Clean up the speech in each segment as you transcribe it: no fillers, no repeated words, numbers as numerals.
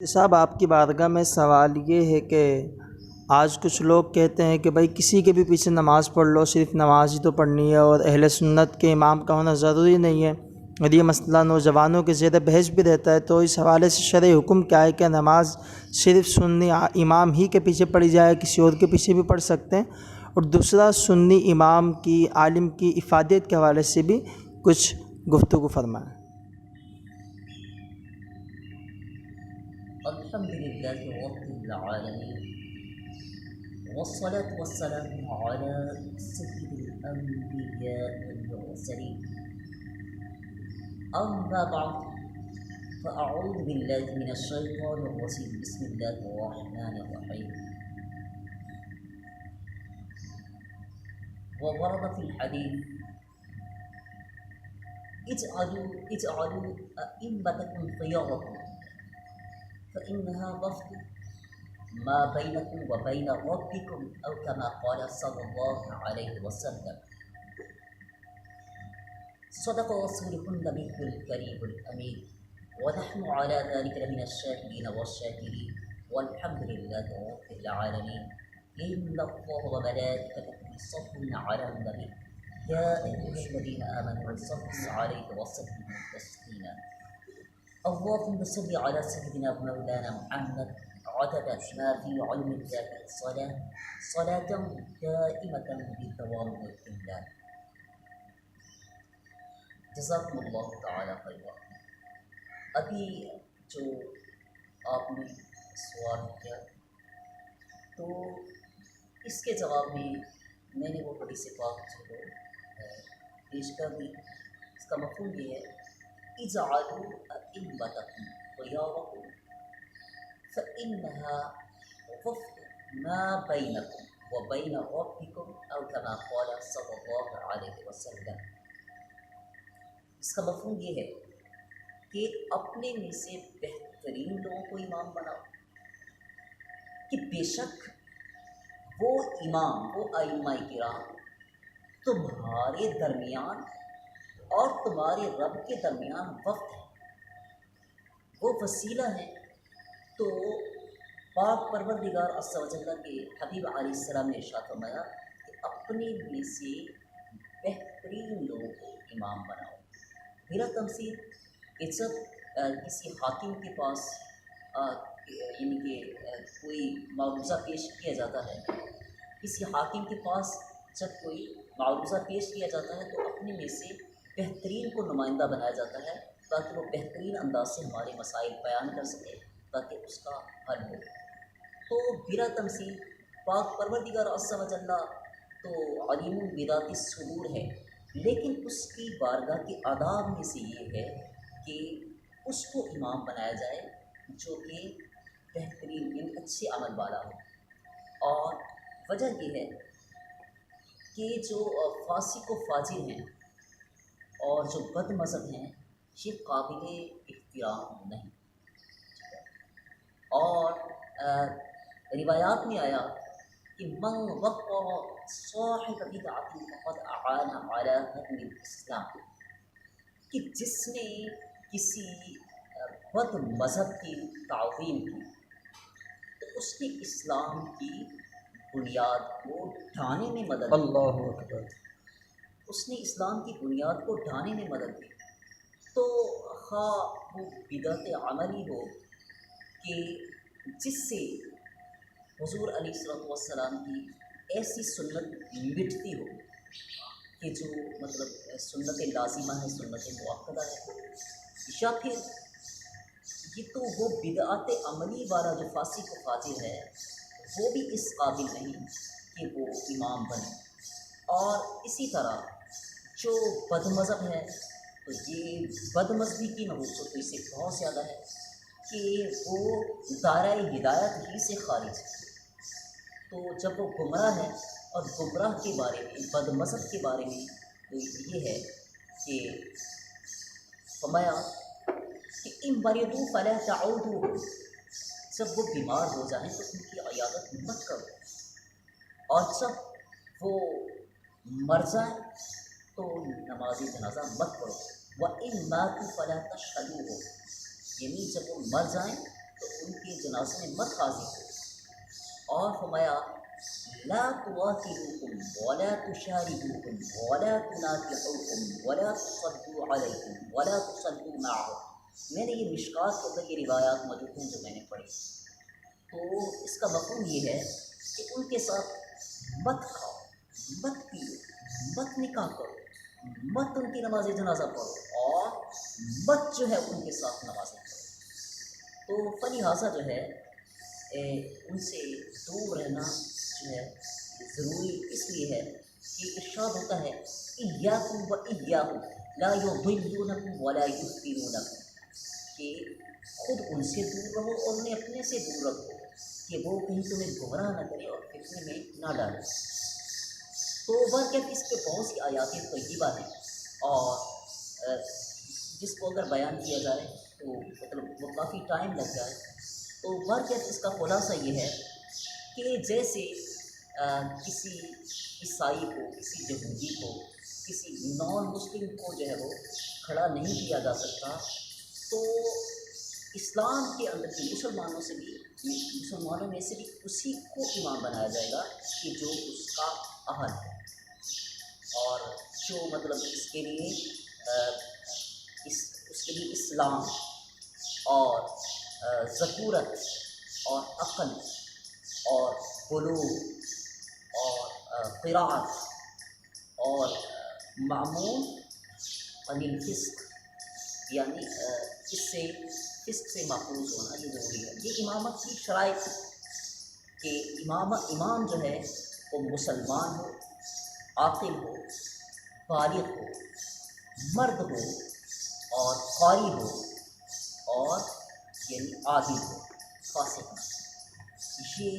صاحب آپ کی بارگاہ میں سوال یہ ہے کہ آج کچھ لوگ کہتے ہیں کہ بھائی کسی کے بھی پیچھے نماز پڑھ لو، صرف نماز ہی تو پڑھنی ہے اور اہل سنت کے امام کا ہونا ضروری نہیں ہے، اور یہ مسئلہ نوجوانوں کے زیر بحث بھی رہتا ہے۔ تو اس حوالے سے شرعی حکم کیا ہے کہ نماز صرف سنی امام ہی کے پیچھے پڑھی جائے، کسی اور کے پیچھے بھی پڑھ سکتے ہیں؟ اور دوسرا، سنی امام کی عالم کی افادیت کے حوالے سے بھی کچھ گفتگو فرمائیں۔ الحمدللہ رب العالمین والصلاة والسلام على سید الانبیاء والمرسلین اما بعد فاعوذ باللہ من الشیطان الرجیم بسم اللہ الرحمن الرحیم وورد فی الحدیث اجعلوا ائمتکم خیارکم فإنها وفد ما بينكم وبين ربكم أو كما قال صلى الله عليه وسلم صدق رسوله النبي الكريم الأمين ونحن على ذلك لمن الشاهدين والشاكرين والحمد لله رب العالمين إن الله وملائكته يصلون على النبي يا أيها الذين آمنوا صلوا عليه وسلموا تسليما اللهم صل على سيدنا مولانا محمد عدد ما في علم الله صلاة دائمة بدوام ملك الله جزاکم اللہ تعالی خیرا۔ ابھی جو آپ نے سوال کیا تو اس کے جواب میں نے وہ حدیث پاک جو پیش کر دی۔ اس کا مفہوم یہ ہے اجعلوا ائمتکم خیارکم فإنها وفد ما بینکم وبین ربکم او کما قال صلی اللہ علیہ وسلم۔ اس کا مفہوم یہ ہے کہ اپنے میں سے بہترین لوگوں کو امام بناؤ، کہ بے شک وہ امام، وہ ائمہ کرام تمہارے درمیان اور تمہارے رب کے درمیان وقت ہے، وہ وسیلہ ہیں۔ تو پاک پروردگار عز و جل کے حبیب علیہ السلام نے ارشاد فرمایا کہ اپنے میں سے بہترین لوگوں کو امام بناؤ۔ میرا تمثیل کہ جب کسی حاکم کے پاس یعنی کہ کوئی معروضہ پیش کیا جاتا ہے، کسی حاکم کے پاس جب کوئی معروضہ پیش کیا جاتا ہے تو اپنے میں سے بہترین کو نمائندہ بنایا جاتا ہے تاکہ وہ بہترین انداز سے ہمارے مسائل بیان کر سکے، تاکہ اس کا حل ہو۔ تو بلا تمثیل پاک پروردگار عز و جل تو علیم بذات الصدور ہے، لیکن اس کی بارگاہ کے آداب میں سے یہ ہے کہ اس کو امام بنایا جائے جو کہ بہترین یعنی اچھے عمل والا ہو۔ اور وجہ یہ ہے کہ جو فاسق و فاجر ہیں اور جو بد مذہب ہیں یہ قابل احترام نہیں۔ اور روایات میں آیا کہ من وقر صاحب بدعۃ فقد اعان علی هدم الاسلام، کہ جس نے کسی بد مذہب کی تعظیم کی تو اس نے اسلام کی بنیاد کو ڈھانے میں مدد کی۔ اللہ اکبر۔ اس نے اسلام کی بنیاد کو ڈھانے میں مدد کی۔ تو خواہ وہ بدعت عملی ہو کہ جس سے حضور علیہ السلام کی ایسی سنت مٹتی ہو کہ جو مطلب سنت لازمہ ہے، سنت مؤکدہ ہے، یا پھر یہ تو وہ بدعت عملی والا جو فاسق و فاجر ہے وہ بھی اس قابل نہیں کہ وہ امام بنے۔ اور اسی طرح جو بد مذہب ہے تو یہ بد مذہبی کی نحوست تو اس سے بہت زیادہ ہے کہ وہ دائرۂ ہدایت ہی سے خارج ہے۔ تو جب وہ گمراہ ہے اور گمراہ کے بارے میں، بد مذہب کے بارے میں تو یہ ہے کہ فرمایا کہ ان مریضوا فلا تعودوا، جب وہ بیمار ہو جائیں تو ان کی عیادت مت کرو، اور جب وہ مر جائیں تو نماز جنازہ مت پڑھو۔ وَإِن مَاتُوا فَلَا تَشْهَدُوهُمْ، یعنی جب وہ مر جائیں تو ان کے جنازے میں مت حاضر ہو، اور فرمایا لا تواکلوکم ولا تشارکوکم ولا تناکحوکم ولا تصدوا علیکم ولا تصدوا معهم۔ میں نے یہ مشکات کے اندر یہ روایات موجود ہیں جو میں نے پڑھی، تو اس کا مفہوم یہ ہے کہ ان کے ساتھ مت کھاؤ، مت پیو، مت نکاح کرو، مت ان کی نماز جنازہ پڑھو، اور مت جو ہے ان کے ساتھ نمازیں پڑھو۔ تو فلہٰذا جو ہے ان سے دور رہنا جو ہے ضروری اس لیے ہے کہ ارشاد ہوتا ہے ایاکم و ایاہم لا یضلونکم ولا یفتنونکم، کہ خود ان سے دور رہو اور انہیں اپنے سے دور رکھو کہ وہ کہیں تمہیں گمراہ نہ کرے اور فتنے میں نہ ڈالے۔ تو واقعات اس پہ بہت سی آیات طیبہ ہیں، اور جس کو اگر بیان کیا جائے تو مطلب وہ کافی ٹائم لگ جائے۔ تو واقعات اس کا خلاصہ یہ ہے کہ جیسے کسی عیسائی کو، کسی یہودی کو، کسی نان مسلم کو جو ہے وہ کھڑا نہیں کیا جا سکتا، تو اسلام کے اندر کی مسلمانوں میں سے بھی اسی کو امام بنایا جائے گا کہ جو اس کا اہل ہے، اور جو مطلب اس کے لیے اسلام اور ذکورت اور عقل اور بلوغ اور قرات اور معمول عن الفسق، یعنی اس سے فسق سے محفوظ ہونا یہ ضروری ہے۔ یہ امامت کی شرائط کہ امام جو ہے وہ مسلمان ہو، عاقل ہو، بالغ ہو، مرد ہو اور قاری ہو، اور یعنی عادل ہو، فاسق نہ۔ یہ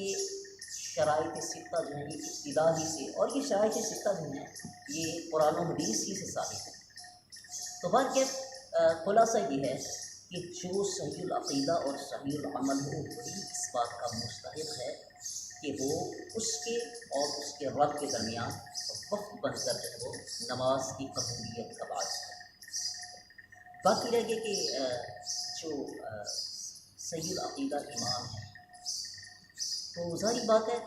شرائط ستہ جو ہیں یہ ابتدا ہی سے، اور یہ شرائط ستہ جو ہیں یہ قرآن و حدیث ہی سے ثابت ہے۔ تو بہرکیف خلاصہ یہ ہے کہ جو صحیح العقیدہ اور صحیح العمل ہو وہی اس بات کا مستحق ہے کہ وہ اس کے اور اس کے رب کے درمیان وقت بن کر جو ہے وہ نماز کی قبولیت کا باعث ہے۔ باقی رہ گیا کہ جو صحیح العقیدہ امام ہے، تو ظاہری بات ہے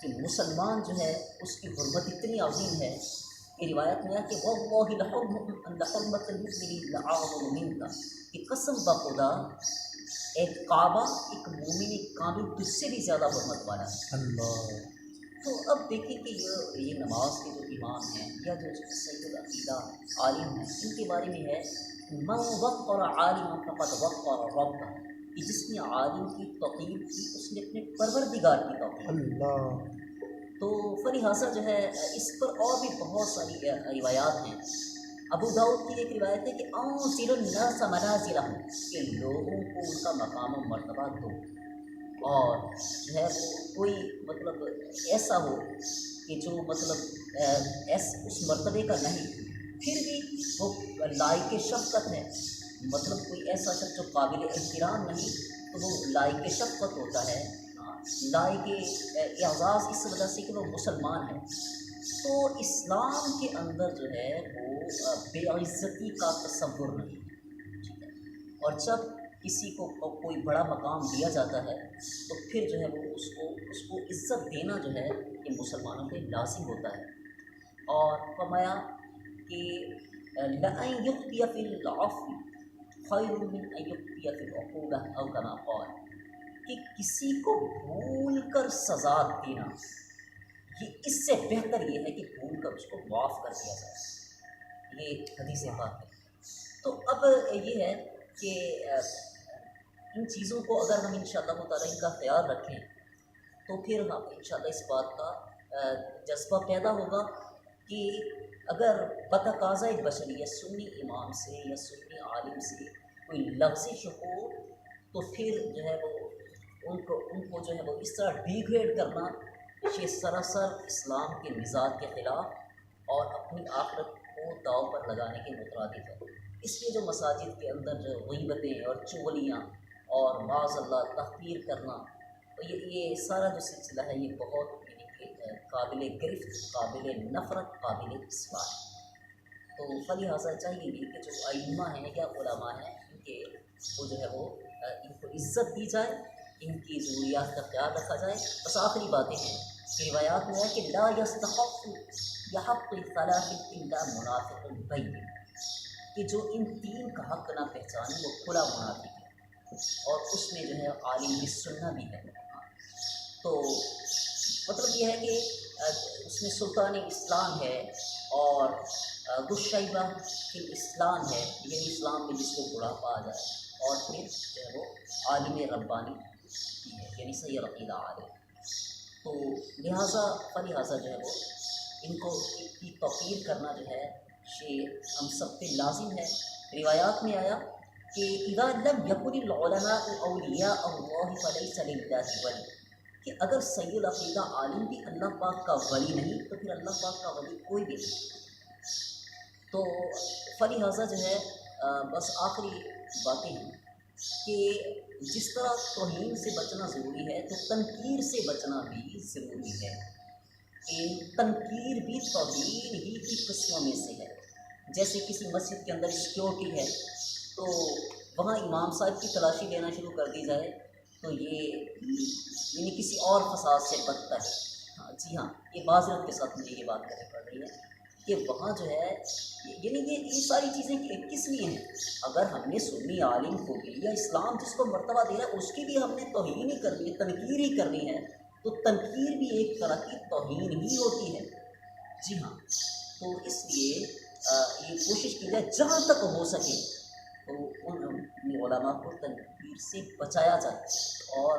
کہ مسلمان جو ہے اس کی حرمت اتنی عظیم ہے کہ روایت میں ہے کہ وَاللَّهِ لَحُرْمَةُ الْمُؤْمِنِ لَأَعْظَمُ مِنْكَ، کہ قسم بخدا ایک کعبہ ایک مومن کامل تجھ سے بھی زیادہ حرمت والا ہے۔ اللہ۔ تو اب دیکھیں کہ یہ نماز کے جو امام ہیں یا جو صحیح العقیدہ عالم ہیں، ان کے بارے میں ہے مَنْ وَقَّرَ عَالِمًا فَقَدْ وَقَّرَ رَبَّهُ، کہ جس نے عالم کی توقیر کی اس نے اپنے پروردگار کی توقیر کی۔ اللہ۔ تو فلہٰذا جو ہے اس پر اور بھی بہت ساری روایات ہیں۔ ابو داؤد کی ایک روایت ہے کہ انزل الناس منازلہم، کہ لوگوں کو ان کا مقام و مرتبہ دو، اور جو ہے وہ کوئی مطلب ایسا ہو کہ جو مطلب اس مرتبے کا نہیں پھر بھی وہ لائق شفقت ہے، مطلب کوئی ایسا شخص جو قابل احترام نہیں تو وہ لائق شفقت ہوتا ہے، لائق اعزاز اس وجہ سے کہ وہ مسلمان ہے۔ تو اسلام کے اندر جو ہے وہ بے عزتی کا تصور نہیں ہے، ٹھیک ہے، اور جب کسی کو کوئی بڑا مقام دیا جاتا ہے تو پھر جو ہے وہ اس کو عزت دینا جو ہے یہ مسلمانوں پہ لازم ہوتا ہے۔ اور فرمایا کہ لَأَن يُؤْتِيَ فِي الْعَفْوِ خَيْرٌ مِّنْ أَن يُؤْتِيَ فِي الْعُقُوبَةِ أَوْ كَمَا قَالَ، کہ کسی کو بھول کر سزا دینا یہ اس سے بہتر یہ ہے کہ بھول کر اس کو معاف کر دیا جائے، یہ حدیث پاک ہے۔ تو اب یہ ہے کہ ان چیزوں کو اگر ہم انشاءاللہ تعالیٰ ان کا خیال رکھیں تو پھر ہم انشاءاللہ اس بات کا جذبہ پیدا ہوگا کہ اگر بتقاضۂ بشریت سنی امام سے یا سنی عالم سے کوئی لغزش ہو تو پھر جو ہے وہ ان کو جو ہے وہ اس طرح ڈیگریڈ کرنا یہ سراسر اسلام کے مزاج کے خلاف اور اپنی آخرت کو داؤ پر لگانے کے مترادف ہے۔ اس لیے جو مساجد کے اندر جو غیبتیں اور چغلیاں اور معاذ اللہ تحقیر کرنا، یہ سارا جو سلسلہ ہے یہ بہت یعنی کہ قابل گرفت، قابل نفرت، قابل اصلاح ہے۔ تو فلہٰذا چاہیے بھی کہ جو ائمہ ہیں یا علماء ہیں ان کے وہ جو ہے وہ ان کو عزت دی جائے، ان کی ضروریات کا خیال رکھا جائے۔ بس آخری باتیں ہیں کہ روایات میں ہے کہ لا یستحق یحق ثلاث الا منافق بین، کہ جو ان تین کا حق نہ پہچانے وہ کھلا منافق ہے، اور اس میں جو ہے عالم بھی سننا بھی ہے۔ تو مطلب یہ ہے کہ اس میں سلطان اسلام ہے اور گشیبہ فی الاسلام ہے، یعنی اسلام میں جس کو بڑھاپا آ جائے، اور پھر جو ہے وہ عالم ربانی بھی ہے، یعنی صحیح عقیدہ عالم۔ تو لہٰذا جو ہے وہ ان کو کی توقیر کرنا جو ہے یہ ہم سب پہ لازم ہے۔ روایات میں آیا کہ اذا لم یکن العلماء اولیاء اللہ فلیس للہ ولی، کہ اگر صحیح العقیدہ عالم بھی اللہ پاک کا ولی نہیں تو پھر اللہ پاک کا ولی کوئی بھی نہیں۔ تو فلہٰذا جو ہے بس آخری باتیں ہیں کہ جس طرح توہین سے بچنا ضروری ہے تو تنکیر سے بچنا بھی ضروری ہے، کہ تنکیر بھی توہین ہی کی قسموں میں سے ہے۔ جیسے کسی مسجد کے اندر سیکیورٹی ہے تو وہاں امام صاحب کی تلاشی لینا شروع کر دی جائے تو یہ یعنی کسی اور فساد سے بدتر ہے۔ ہاں جی ہاں، یہ معذرت کے ساتھ مجھے یہ بات کرنی پڑ رہی ہے کہ وہاں جو ہے یعنی یہ ساری چیزیں کس لیے ہیں؟ اگر ہم نے سنی عالم کو بھی یا اسلام جس کو مرتبہ دے رہا ہے اس کی بھی ہم نے توہین ہی کرنی ہے، تنکیر ہی کرنی ہے، تو تنکیر بھی ایک طرح کی توہین ہی ہوتی ہے۔ جی ہاں، تو اس لیے یہ کوشش کی جائے جہاں تک ہو سکے تو ان علماء کو تنکیر سے بچایا جائے، اور